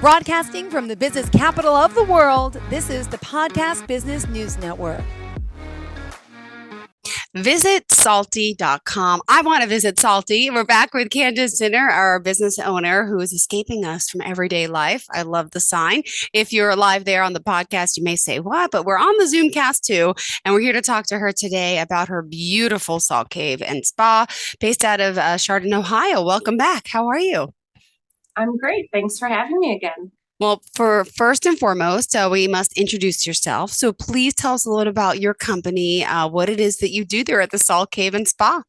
Broadcasting from the business capital of the world, this is the Podcast Business News Network. Visit salty.com. I want to visit Salty. We're back with Candice Zinner, our business owner who is escaping us from everyday life. I love the sign. If you're live there on the podcast, you may say, what? But we're on the Zoomcast too. And we're here to talk to her today about her beautiful salt cave and spa based out of Chardon, Ohio. Welcome back. How are you? I'm great. Thanks for having me again. Well, for first and foremost, we must introduce yourself. So please tell us a little about your company, what it is that you do there at the Salt Cave and Spa.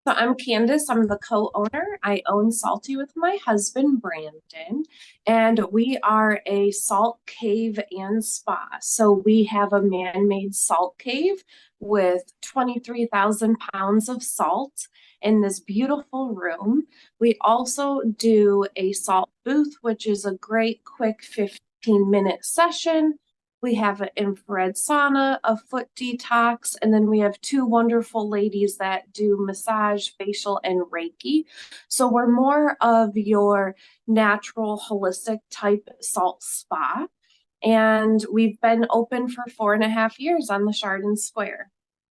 So I'm Candice. I'm the co-owner. I own Salty with my husband, Brandon, and we are a salt cave and spa. So we have a man-made salt cave with 23,000 pounds of salt in this beautiful room. We also do a salt booth, which is a great quick 15-minute session. We have an infrared sauna, a foot detox, and then we have two wonderful ladies that do massage, facial, and Reiki. So we're more of your natural, holistic type salt spa. And we've been open for 4.5 years on the Chardon Square.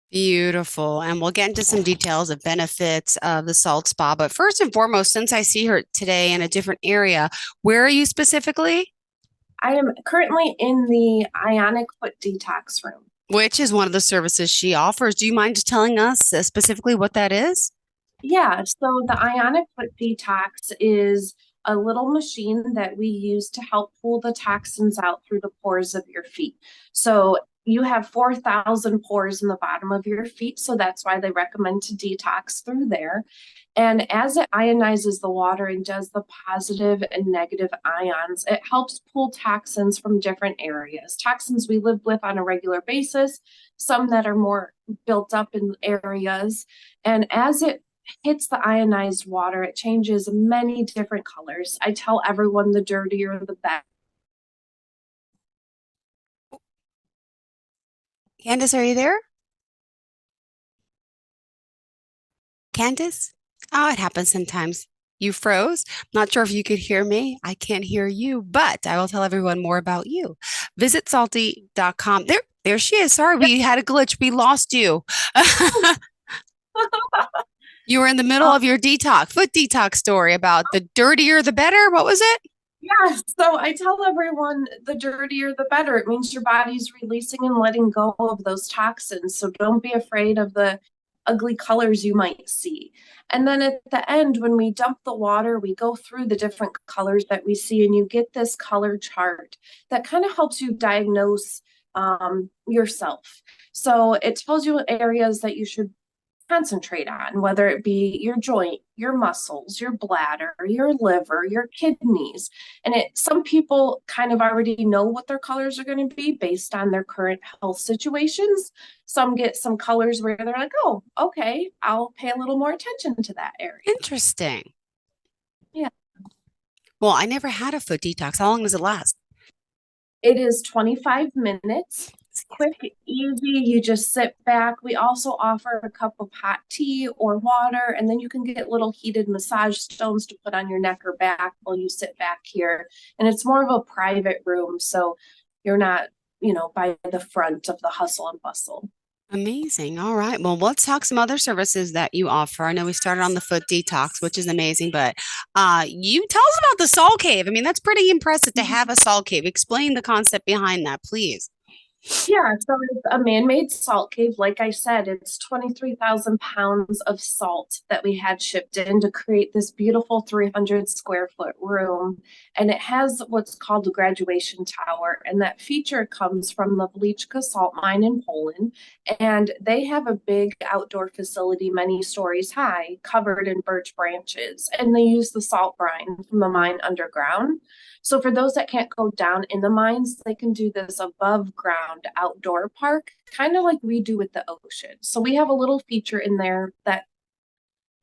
Beautiful. And we'll get into some details of benefits of the salt spa. But first and foremost, since I see her today in a different area, where are you specifically? I am currently in the Ionic Foot Detox room. Which is one of the services she offers. Do you mind just telling us specifically what that is? Yeah, so the Ionic Foot Detox is a little machine that we use to help pull the toxins out through the pores of your feet. So you have 4,000 pores in the bottom of your feet, so that's why they recommend to detox through there. And as it ionizes the water and does the positive and negative ions, it helps pull toxins from different areas. Toxins we live with on a regular basis, some that are more built up in areas. And as it hits the ionized water, it changes many different colors. I tell everyone the dirtier, the better. Candice, are you there? Candice? Oh, it happens sometimes. You froze. Not sure if you could hear me. I can't hear you, but I will tell everyone more about you. Visit salty.com. There she is. Sorry, we had a glitch. We lost you. You were in the middle of your foot detox story about the dirtier, the better. What was it? Yeah, so I tell everyone the dirtier, the better. It means your body's releasing and letting go of those toxins. So don't be afraid of the ugly colors you might see. And then at the end, when we dump the water, we go through the different colors that we see, and you get this color chart that kind of helps you diagnose yourself. So it tells you areas that you should concentrate on, whether it be your joint, your muscles, your bladder, your liver, your kidneys. And some people kind of already know what their colors are going to be based on their current health situations. Some get some colors where they're like, oh, okay, I'll pay a little more attention to that area. Interesting. Yeah. Well, I never had a foot detox. How long does it last? It is 25 minutes. Quick, easy. You just sit back. We also offer a cup of hot tea or water, and then you can get little heated massage stones to put on your neck or back while you sit back here. And it's more of a private room, so you're not, by the front of the hustle and bustle. Amazing. All right. Well, let's talk some other services that you offer. I know we started on the foot detox, which is amazing, but you tell us about the salt cave. I mean, that's pretty impressive to have a salt cave. Explain the concept behind that, please. Yeah, so it's a man-made salt cave. Like I said, it's 23,000 pounds of salt that we had shipped in to create this beautiful 300 square foot room. And it has what's called a graduation tower. And that feature comes from the Velička salt mine in Poland. And they have a big outdoor facility, many stories high, covered in birch branches. And they use the salt brine from the mine underground. So for those that can't go down in the mines, they can do this above ground outdoor park, kind of like we do with the ocean. So we have a little feature in there that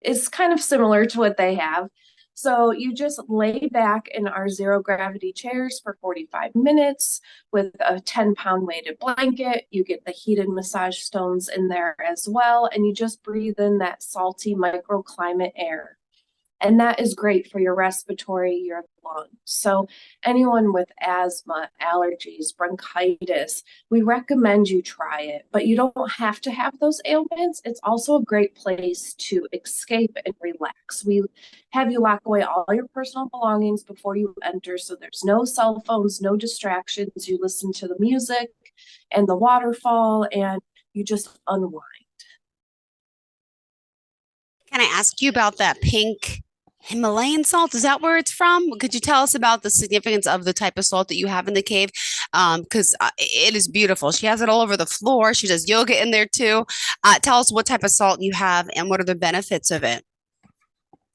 is kind of similar to what they have. So you just lay back in our zero gravity chairs for 45 minutes with a 10-pound weighted blanket. You get the heated massage stones in there as well. And you just breathe in that salty microclimate air. And that is great for your respiratory, your lungs. So anyone with asthma, allergies, bronchitis, we recommend you try it, but you don't have to have those ailments. It's also a great place to escape and relax. We have you lock away all your personal belongings before you enter, so there's no cell phones, no distractions. You listen to the music and the waterfall, and you just unwind. Can I ask you about that pink Himalayan salt? Is that where it's from? Could you tell us about the significance of the type of salt that you have in the cave? Because it is beautiful. She has it all over the floor. She does yoga in there too. Tell us what type of salt you have and what are the benefits of it.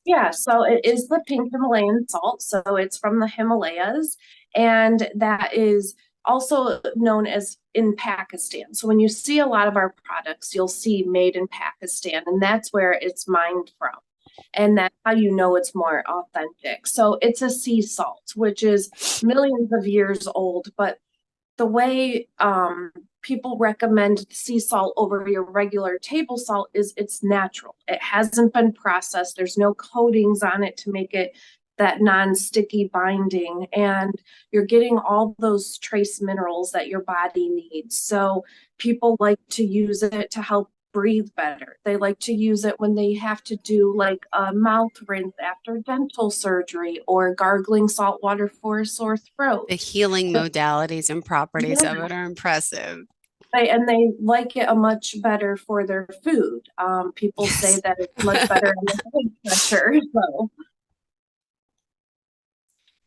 Yeah, so it is the pink Himalayan salt. So it's from the Himalayas, and that is also known as in Pakistan. So when you see a lot of our products, you'll see made in Pakistan, and that's where it's mined from. And that's how you know it's more authentic. So it's a sea salt, which is millions of years old, but the way people recommend sea salt over your regular table salt is it's natural. It hasn't been processed. There's no coatings on it to make it that non-sticky binding, and you're getting all those trace minerals that your body needs. So people like to use it to help breathe better. They like to use it when they have to do like a mouth rinse after dental surgery or gargling salt water for a sore throat. The healing modalities and properties Yeah, of it are impressive. they like it a much better for their food. People say Yes. that it's much better in the blood pressure. So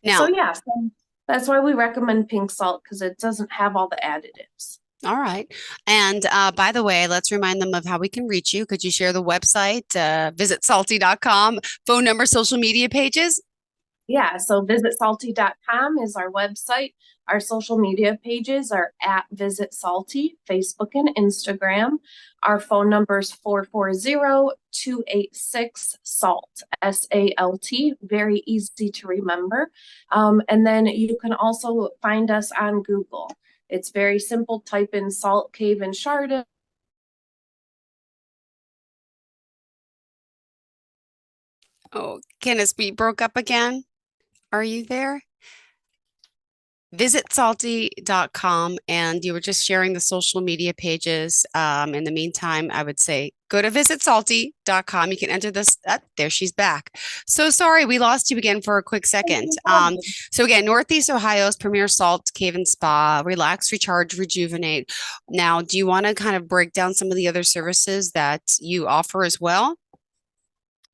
Now, yeah, so that's why we recommend pink salt because it doesn't have all the additives. all right. And by the way, let's remind them of how we can reach you. Could you share the website, visit salty.com, phone number, social media pages? Yeah, so visitsalty.com is our website. Our social media pages are at Visit Salty, Facebook and Instagram. Our phone number is 440-286-SALT, S-A-L-T, very easy to remember. And then you can also find us on Google. It's very simple. Type in Salt Cave in Chardon. Oh, Candice, we broke up again. Are you there? Visit salty.com, and you were just sharing the social media pages. In the meantime, I would say go to visitsalty.com. You can enter this. There she's back. So sorry, we lost you again for a quick second. So again, Northeast Ohio's premier salt cave and spa, relax, recharge, rejuvenate. Now, do you want to kind of break down some of the other services that you offer as well?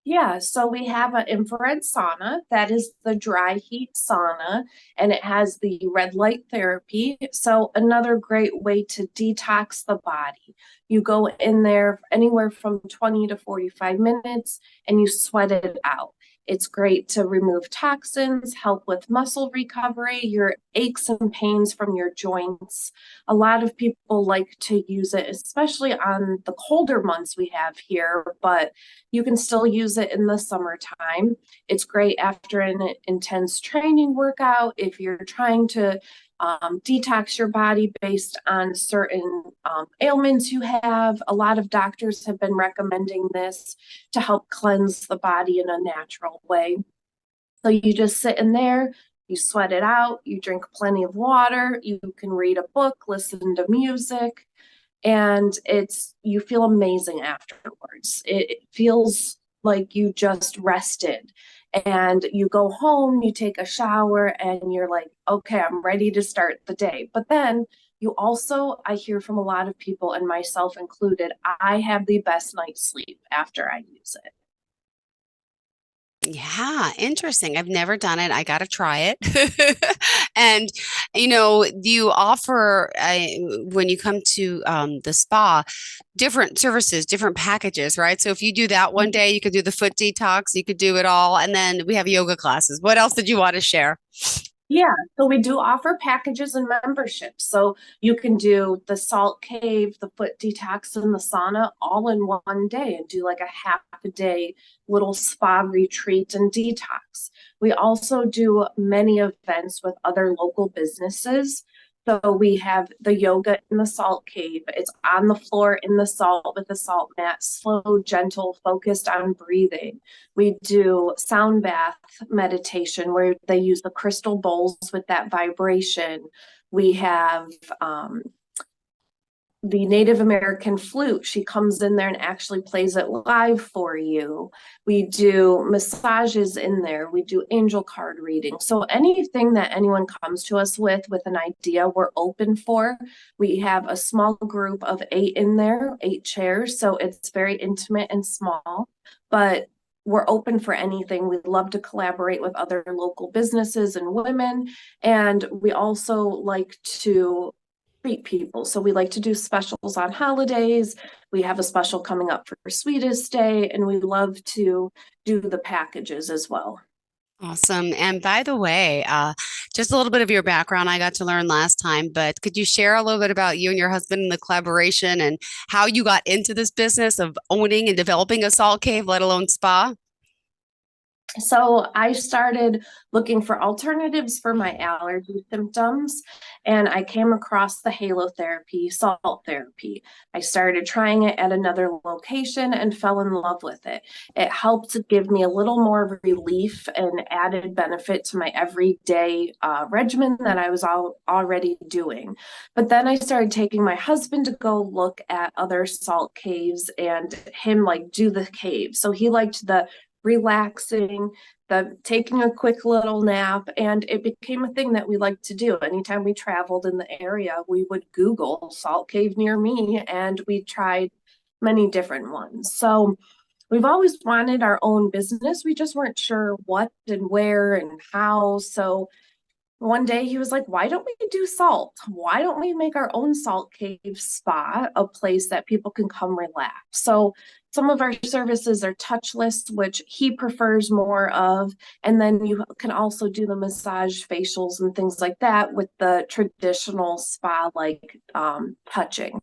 Yeah, so we have an infrared sauna that is the dry heat sauna, and it has the red light therapy. So, another great way to detox the body. You go in there anywhere from 20 to 45 minutes and you sweat it out. It's great to remove toxins, help with muscle recovery, your aches and pains from your joints. A lot of people like to use it, especially on the colder months we have here, but you can still use it in the summertime. It's great after an intense training workout. If you're trying to detox your body based on certain ailments you have, a lot of doctors have been recommending this to help cleanse the body in a natural way. So you just sit in there, you sweat it out, you drink plenty of water, you can read a book, listen to music, and you feel amazing afterwards. It feels like you just rested, and you go home, you take a shower, and you're like, okay, I'm ready to start the day. But then you also, I hear from a lot of people, and myself included, I have the best night's sleep after I use it. Yeah, interesting. I've never done it. I got to try it. And, you offer, when you come to the spa, different services, different packages, right? So if you do that one day, you could do the foot detox, you could do it all. And then we have yoga classes. What else did you want to share? Yeah, so we do offer packages and memberships. So you can do the salt cave, the foot detox, and the sauna all in one day and do like a half a day little spa retreat and detox. We also do many events with other local businesses. So we have the yoga in the salt cave. It's on the floor in the salt with a salt mat, slow, gentle, focused on breathing. We do sound bath meditation where they use the crystal bowls with that vibration. We have the Native American flute. She comes in there and actually plays it live for you. We do massages in there. We do angel card reading. So anything that anyone comes to us with an idea, we're open for. We have a small group of 8 in there, 8 chairs. So it's very intimate and small, but we're open for anything. We love to collaborate with other local businesses and women. And we also like to treat people. So we like to do specials on holidays. We have a special coming up for Sweetest Day, and we love to do the packages as well. Awesome. And by the way, just a little bit of your background I got to learn last time, but could you share a little bit about you and your husband and the collaboration and how you got into this business of owning and developing a salt cave, let alone spa? So I started looking for alternatives for my allergy symptoms, and I came across the halotherapy, salt therapy. I started trying it at another location and fell in love with it. It helped give me a little more relief and added benefit to my everyday regimen that I was already doing. But then I started taking my husband to go look at other salt caves and him like do the cave. So he liked the relaxing, the taking a quick little nap, and it became a thing that we liked to do. Anytime we traveled in the area, we would Google salt cave near me, and we tried many different ones. So we've always wanted our own business. We just weren't sure what and where and how. So one day he was like, why don't we do salt? Why don't we make our own salt cave spa, a place that people can come relax? So some of our services are touchless, which he prefers more of. And then you can also do the massage facials and things like that with the traditional spa like touching.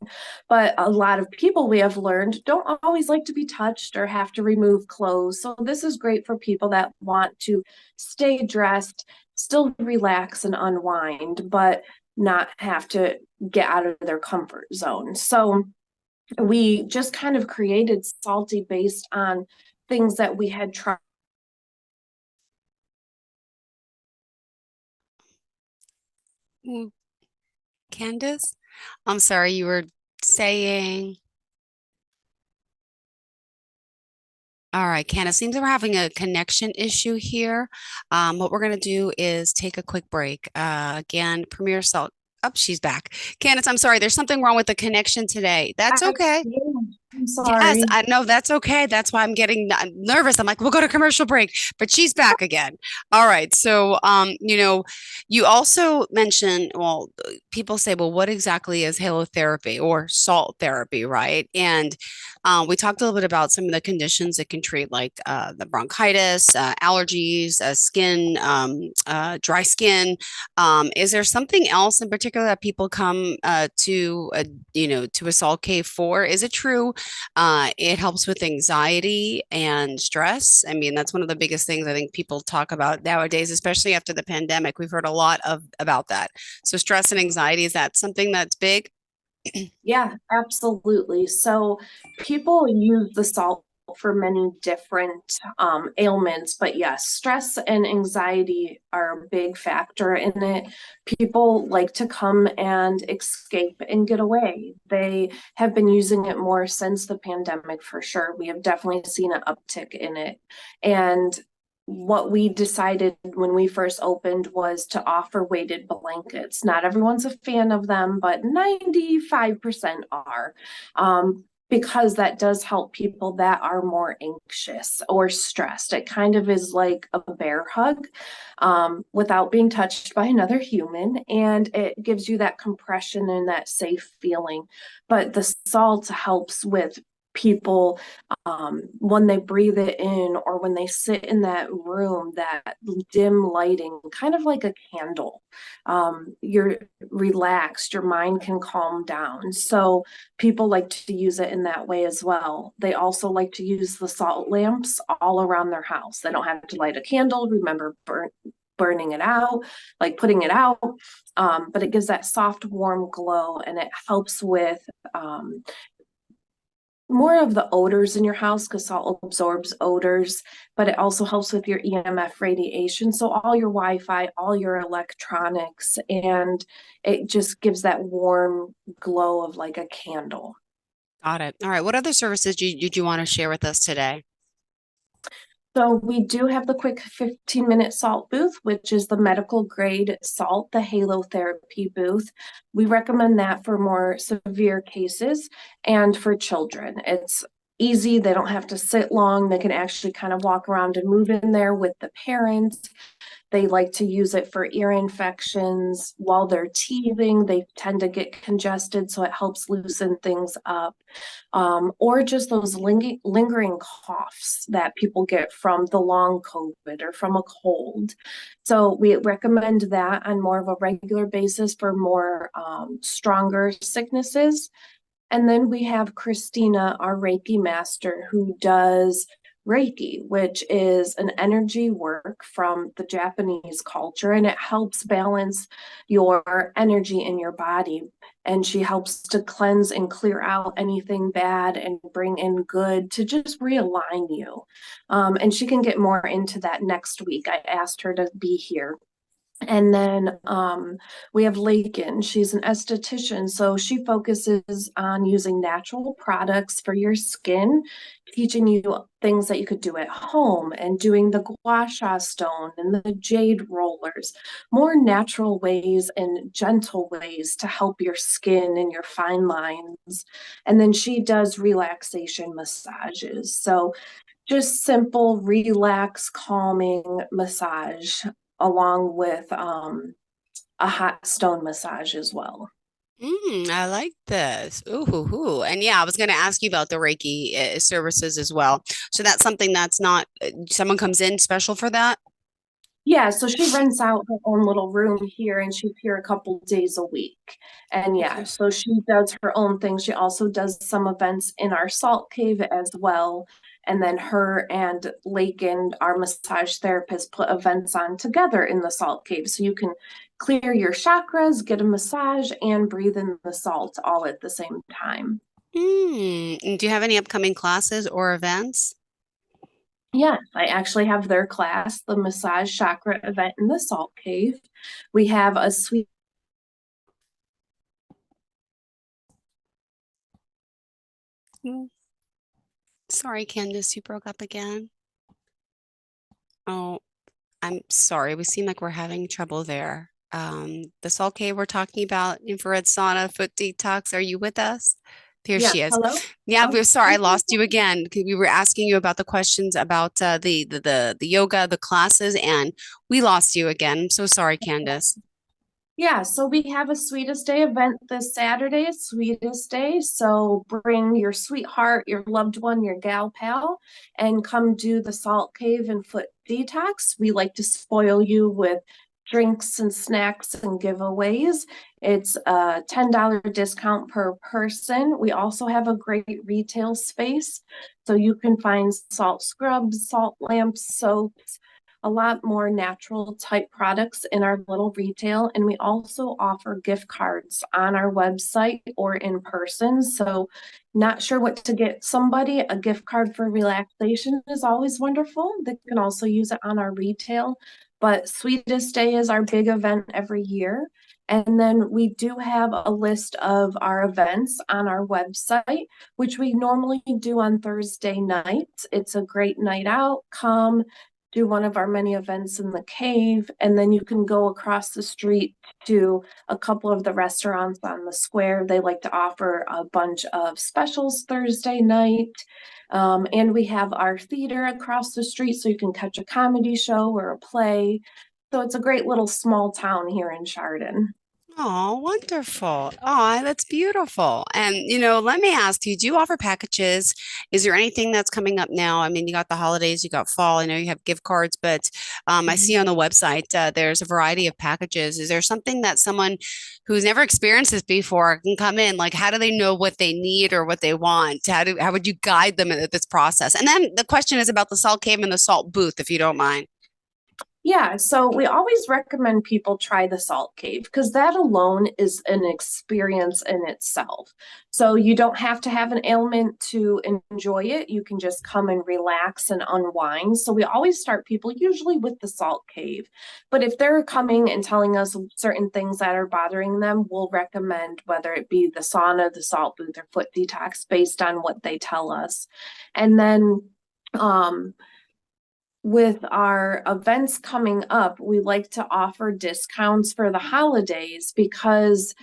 But a lot of people we have learned don't always like to be touched or have to remove clothes. So this is great for people that want to stay dressed, still relax and unwind, but not have to get out of their comfort zone. So we just kind of created Salty based on things that we had tried. Mm, Candice, I'm sorry, you were saying. All right, Candice, seems that we're having a connection issue here. What we're going to do is take a quick break. Again, Premier Salt. Oh, she's back. Candice, I'm sorry. There's something wrong with the connection today. That's okay. I'm Yes, sorry. I know that's okay. That's why I'm getting nervous. I'm like, we'll go to commercial break, but she's back again. All right. So, you also mentioned, well, people say, well, what exactly is halotherapy or salt therapy, right? And we talked a little bit about some of the conditions it can treat, like the bronchitis, allergies, skin, dry skin. Is there something else in particular that people come to a salt cave for? Is it true? It helps with anxiety and stress. I mean, that's one of the biggest things I think people talk about nowadays, especially after the pandemic. We've heard a lot of about that. So stress and anxiety, is that something that's big? Yeah, absolutely. So people use the salt for many different ailments, but yes, stress and anxiety are a big factor in it. People like to come and escape and get away. They have been using it more since the pandemic for sure. We have definitely seen an uptick in it. And what we decided when we first opened was to offer weighted blankets. Not everyone's a fan of them, but 95% are. Because that does help people that are more anxious or stressed. It kind of is like a bear hug without being touched by another human. And it gives you that compression and that safe feeling. But the salt helps with people when they breathe it in or when they sit in that room, that dim lighting, kind of like a candle. You're relaxed, your mind can calm down. So people like to use it in that way as well. They also like to use the salt lamps all around their house. They don't have to light a candle. Remember, burning it out, like putting it out. But it gives that soft, warm glow, and it helps with more of the odors in your house because salt absorbs odors, but it also helps with your EMF radiation. So all your Wi-Fi, all your electronics, and it just gives that warm glow of like a candle. Got it. All right. What other services did you want to share with us today? So we do have the quick 15-minute salt booth, which is the medical grade salt, the halo therapy booth. We recommend that for more severe cases and for children. It's easy. They don't have to sit long. They can actually kind of walk around and move in there with the parents. They like to use it for ear infections while they're teething. They tend to get congested, so it helps loosen things up. Or just those lingering coughs that people get from the long COVID or from a cold. So we recommend that on more of a regular basis for more stronger sicknesses. And then we have Christina, our Reiki master, who does Reiki, which is an energy work from the Japanese culture, and it helps balance your energy in your body. And she helps to cleanse and clear out anything bad and bring in good to just realign you. And she can get more into that next week. I asked her to be here. And then we have Lakin. She's an esthetician, so she focuses on using natural products for your skin, teaching you things that you could do at home and doing the gua sha stone and the jade rollers, more natural ways and gentle ways to help your skin and your fine lines. And then she does relaxation massages. So just simple, relax, calming massage, along with a hot stone massage as well. I like this. Ooh, hoo, hoo. And yeah, I was going to ask you about the Reiki services as well. So that's something that's not, someone comes in special for that? Yeah, so she rents out her own little room here and she's here a couple days a week. And yeah, Okay. so she does her own thing. She also does some events in our salt cave as well. And then her and Lakin, our massage therapist, put events on together in the salt cave. So you can clear your chakras, get a massage, and breathe in the salt all at the same time. And do you have any upcoming classes or events? Yes, I actually have their class, the massage chakra event in the salt cave. We have a sweet. Mm, Sorry, Candice, you broke up again. Oh, I'm sorry. We seem like we're having trouble there. The Salt Cave we're talking about, infrared sauna, foot detox. Are you with us? There Yeah, she is. hello. Yeah, Oh, we're sorry, I lost you again. We were asking you about the questions about the yoga, the classes, and we lost you again. I'm so sorry, Candice. yeah. So we have a Sweetest Day event this Saturday, Sweetest Day. So bring your sweetheart, your loved one, your gal pal, and come do the salt cave and foot detox. We like to spoil you with drinks and snacks and giveaways. It's a $10 discount per person. We also have a great retail space. So you can find salt scrubs, salt lamps, soaps, a lot more natural type products in our little retail. And we also offer gift cards on our website or in person. So not sure what to get somebody, a gift card for relaxation is always wonderful. They can also use it on our retail. But Sweetest Day is our big event every year. And then we do have a list of our events on our website, which we normally do on Thursday nights. It's a great night out. Come do one of our many events in the cave, and then you can go across the street to a couple of the restaurants on the square. They like to offer a bunch of specials Thursday night. And we have our theater across the street, so you can catch a comedy show or a play. So it's a great little small town here in Chardon. Oh, wonderful. Oh, that's beautiful. And, let me ask you, do you offer packages? Is there anything that's coming up now? I mean, you got the holidays, you got fall, I know you have gift cards, but I see on the website there's a variety of packages. Is there something that someone who's never experienced this before can come in? Like, how do they know what they need or what they want? How would you guide them in this process? And then the question is about the salt cave and the salt booth, if you don't mind. Yeah, so we always recommend people try the salt cave because that alone is an experience in itself. So you don't have to have an ailment to enjoy it. You can just come and relax and unwind. So we always start people usually with the salt cave. But if they're coming and telling us certain things that are bothering them, we'll recommend whether it be the sauna, the salt booth, or foot detox based on what they tell us. And then with our events coming up, we like to offer discounts for the holidays because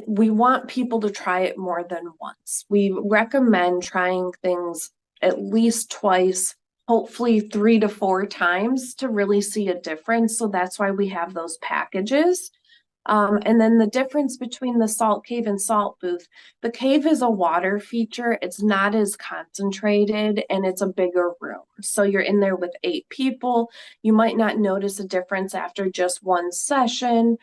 we want people to try it more than once. We recommend trying things at least twice, hopefully 3 to 4 times to really see a difference. So that's why we have those packages. And then the difference between the salt cave and salt booth, the cave is a water feature. It's not as concentrated and it's a bigger room. So you're in there with 8 people. You might not notice a difference after just one session.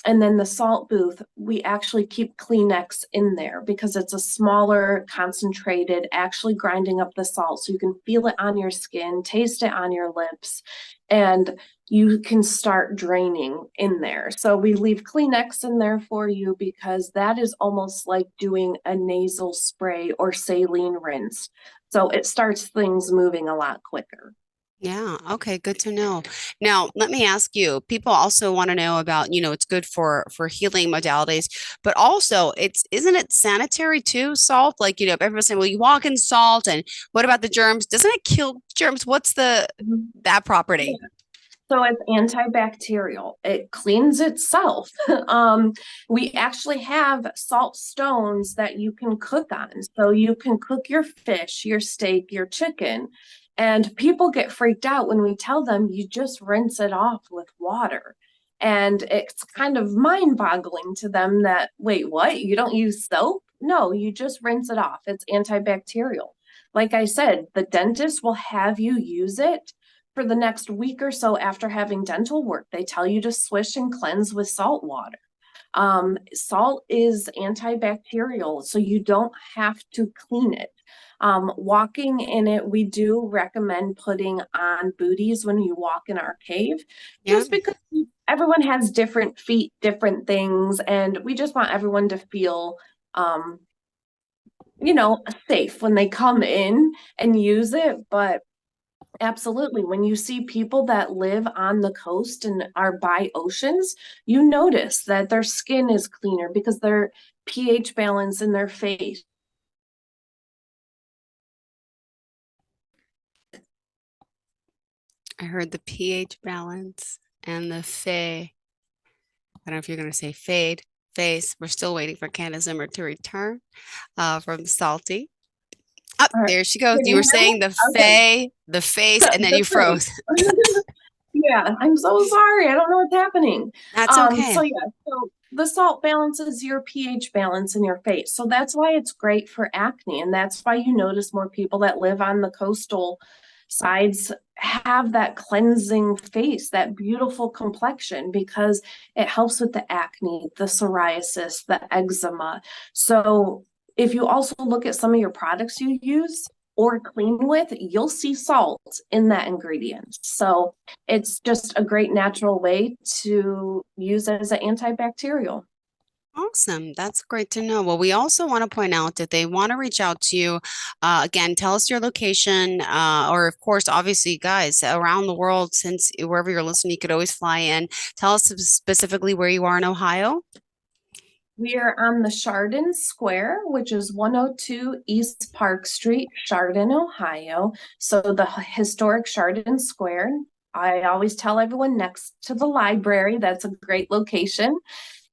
And then the salt booth, we actually keep Kleenex in there because it's a smaller, concentrated, actually grinding up the salt. So you can feel it on your skin, taste it on your lips. And you can start draining in there. So we leave Kleenex in there for you because that is almost like doing a nasal spray or saline rinse. So it starts things moving a lot quicker. Yeah. Okay. Good to know. Now, let me ask you, people also want to know about, it's good for healing modalities, but also isn't it sanitary too, salt? Like, everyone's saying, well, you walk in salt and what about the germs? Doesn't it kill germs? What's that property? Yeah. So it's antibacterial. It cleans itself. We actually have salt stones that you can cook on. So you can cook your fish, your steak, your chicken. And people get freaked out when we tell them you just rinse it off with water. And it's kind of mind-boggling to them that, wait, what? You don't use soap? No, you just rinse it off. It's antibacterial. Like I said, the dentist will have you use it for the next week or so after having dental work. They tell you to swish and cleanse with salt water. Salt is antibacterial, so you don't have to clean it. Walking in it, we do recommend putting on booties when you walk in our cave, Yeah. just because everyone has different feet, different things, and we just want everyone to feel safe when they come in and use it. But absolutely. When you see people that live on the coast and are by oceans, you notice that their skin is cleaner because their pH balance in their face. I heard the pH balance and the I don't know if you're going to say face. We're still waiting for Candice Zimmer to return from Salty. Up there she goes. Can You you were hear me? saying Okay. the face, and then you The froze. face. Yeah, I'm so sorry. I don't know what's happening. That's okay. So the salt balances your pH balance in your face. So that's why it's great for acne. And that's why you notice more people that live on the coastal sides have that cleansing face, that beautiful complexion, because it helps with the acne, the psoriasis, the eczema. So if you also look at some of your products you use or clean with, you'll see salt in that ingredient. So it's just a great natural way to use it as an antibacterial. Awesome. That's great to know. Well, we also want to point out that they want to reach out to you. Again, tell us your location, or of course, obviously, guys, around the world, since wherever you're listening, you could always fly in. Tell us specifically where you are in Ohio. We are on the Chardon Square, which is 102 East Park Street, Chardon, Ohio. So the historic Chardon Square. I always tell everyone next to the library. That's a great location.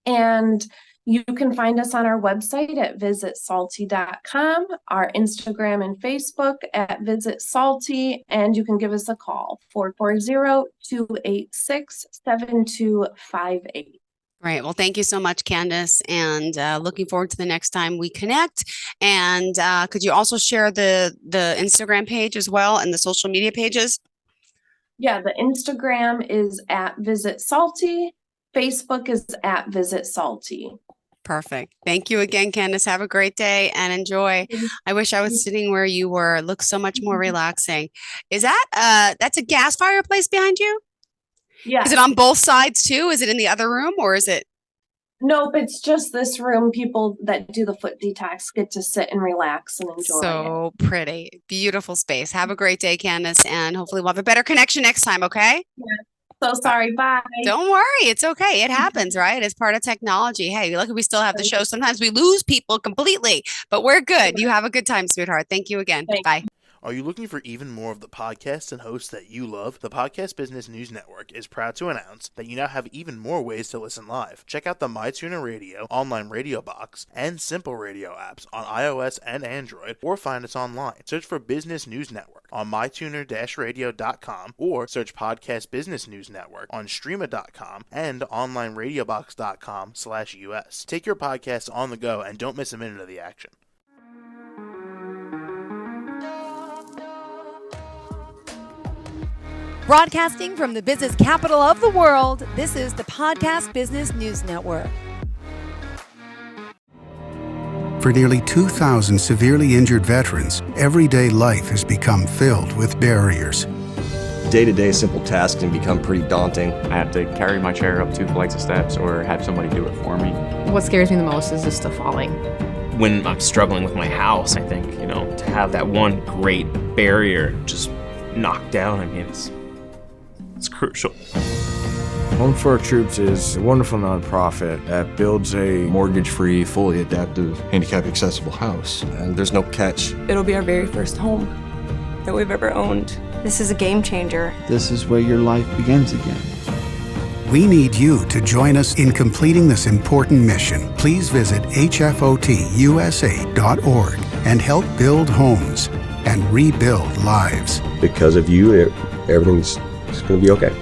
And you can find us on our website at visitsalty.com, our Instagram and Facebook at Visit Salty, and you can give us a call, 440-286-7258. Great. Well, thank you so much, Candice, and looking forward to the next time we connect. And could you also share the Instagram page as well and the social media pages? Yeah, the Instagram is at Visit Salty. Facebook is at Visit Salty. Perfect. Thank you again, Candice. Have a great day and enjoy. I wish I was sitting where you were. It looks so much more relaxing. Is that that's a gas fireplace behind you? Yeah. Is it on both sides too? Is it in the other room or is it? Nope, it's just this room. People that do the foot detox get to sit and relax and enjoy it. So pretty. Beautiful space. Have a great day, Candice, and hopefully we'll have a better connection next time, okay? Yeah. So sorry. Bye. Don't worry. It's okay. It happens, right? It's part of technology. Hey, lucky we still have the show. Sometimes we lose people completely, but we're good. You have a good time, sweetheart. Thank you again. Thanks. Bye. Are you looking for even more of the podcasts and hosts that you love? The Podcast Business News Network is proud to announce that you now have even more ways to listen live. Check out the MyTuner Radio, online radio box, and Simple Radio apps on iOS and Android, or find us online. Search for Business News Network on mytuner-radio.com or search Podcast Business News Network on streama.com and onlineradiobox.com/US. Take your podcast on the go and don't miss a minute of the action. Broadcasting from the business capital of the world, this is the Podcast Business News Network. For nearly 2,000 severely injured veterans, everyday life has become filled with barriers. Day-to-day simple tasks can become pretty daunting. I have to carry my chair up 2 flights of steps or have somebody do it for me. What scares me the most is just the falling. When I'm struggling with my house, I think, to have that one great barrier just knocked down, it's crucial. Home for Our Troops is a wonderful nonprofit that builds a mortgage-free, fully adaptive, handicap-accessible house. And there's no catch. It'll be our very first home that we've ever owned. This is a game changer. This is where your life begins again. We need you to join us in completing this important mission. Please visit hfotusa.org and help build homes and rebuild lives. Because of you, everything's going to be okay.